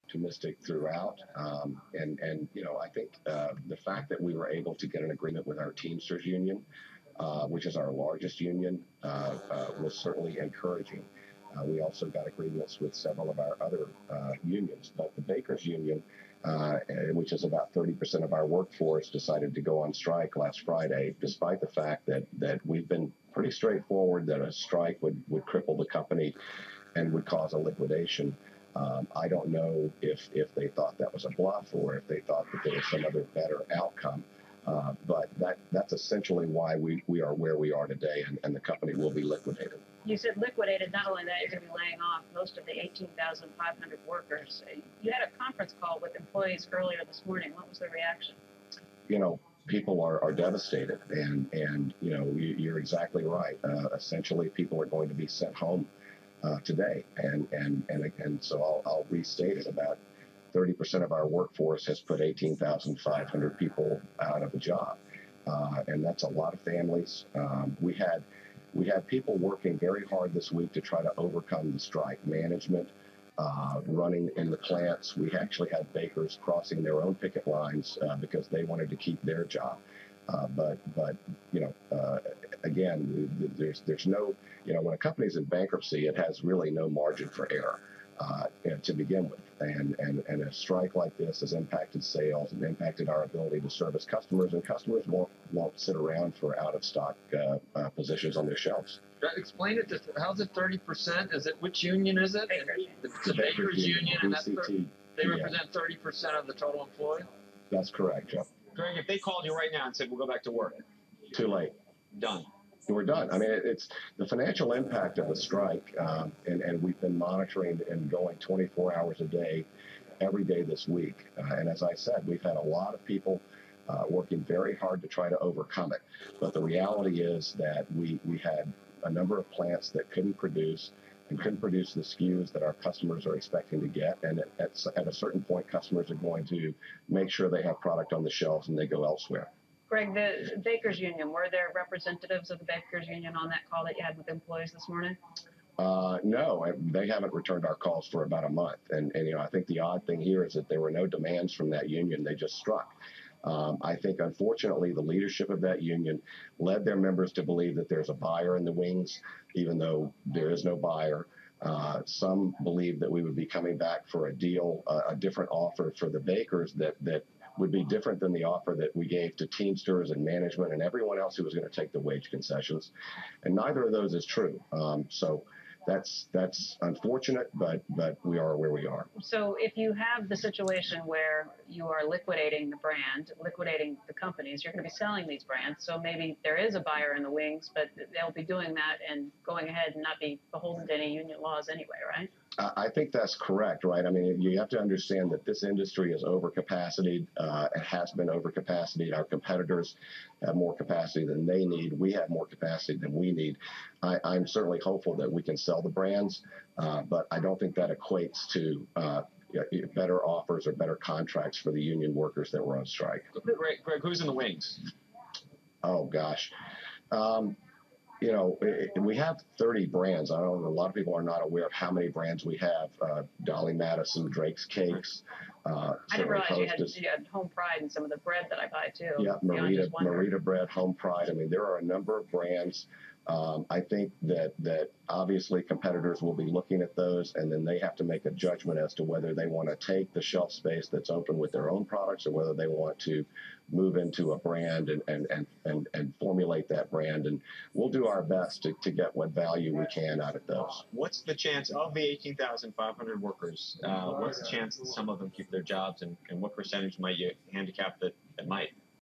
optimistic throughout. And you know, I think the fact that we were able to get an agreement with our Teamsters union, which is our largest union, was certainly encouraging. We also got agreements with several of our other unions, but the Bakers Union, which is about 30% of our workforce, decided to go on strike last Friday, despite the fact that we've been pretty straightforward that a strike would cripple the company and would cause a liquidation. I don't know if they thought that was a bluff or if they thought that there was some other better outcome. But that's essentially why we are where we are today, and the company will be liquidated. You said liquidated. Not only that, you're going to be laying off most of the 18,500 workers. You had a conference call with employees earlier this morning. What was the reaction? You know, people are devastated, and you know, you're exactly right. Essentially, people are going to be sent home today, and so I'll restate it. About 30% of our workforce has put 18,500 people out of a job, and that's a lot of families. We had people working very hard this week to try to overcome the strike. Management running in the plants. We actually had bakers crossing their own picket lines because they wanted to keep their job. But you know, again, there's no, you know, when a company's in bankruptcy, it has really no margin for error to begin with. And a strike like this has impacted sales and impacted our ability to service customers, and customers won't sit around for out of stock positions on their shelves. Explain it. How's it 30%? Is it, which union is it? It's the Bakers Union, and that's they represent 30% of the total employees. That's correct, Jeff. Greg, if they called you right now and said, we'll go back to work. Too late. Done. We're done. I mean, it's the financial impact of the strike, and we've been monitoring and going 24 hours a day, every day this week. And as I said, we've had a lot of people working very hard to try to overcome it. But the reality is that we had a number of plants that couldn't produce and couldn't produce the SKUs that our customers are expecting to get. And at a certain point, customers are going to make sure they have product on the shelves and they go elsewhere. Greg, the Bakers Union, were there representatives of the Bakers Union on that call that you had with employees this morning? No, they haven't returned our calls for about a month. And you know, I think the odd thing here is that there were no demands from that union. They just struck. I think, unfortunately, the leadership of that union led their members to believe that there's a buyer in the wings, even though there is no buyer. Some believe that we would be coming back for a deal, a different offer for the bakers that would be different than the offer that we gave to Teamsters and management and everyone else who was going to take the wage concessions. And neither of those is true. So that's unfortunate, but we are where we are. So if you have the situation where you are liquidating the brand, liquidating the companies, you're going to be selling these brands. So maybe there is a buyer in the wings, but they'll be doing that and going ahead and not be beholden to any union laws anyway, right? I think that's correct, right? I mean, you have to understand that this industry is overcapacity. It has been overcapacity. Our competitors have more capacity than they need. We have more capacity than we need. I'm certainly hopeful that we can sell the brands, but I don't think that equates to better offers or better contracts for the union workers that were on strike. Greg, who's in the wings? Oh, gosh. You know, we have 30 brands. I don't know, a lot of people are not aware of how many brands we have. Dolly Madison, Drake's Cakes. I didn't realize you had Home Pride and some of the bread that I buy, too. Yeah, Marita Bread, Home Pride. I mean, there are a number of brands. I think that obviously competitors will be looking at those, and then they have to make a judgment as to whether they want to take the shelf space that's open with their own products or whether they want to move into a brand and formulate that brand. And we'll do our best to get what value we can out of those. What's the chance of the 18,500 workers? What's the chance that some of them keep their jobs, and what percentage might you handicap that might?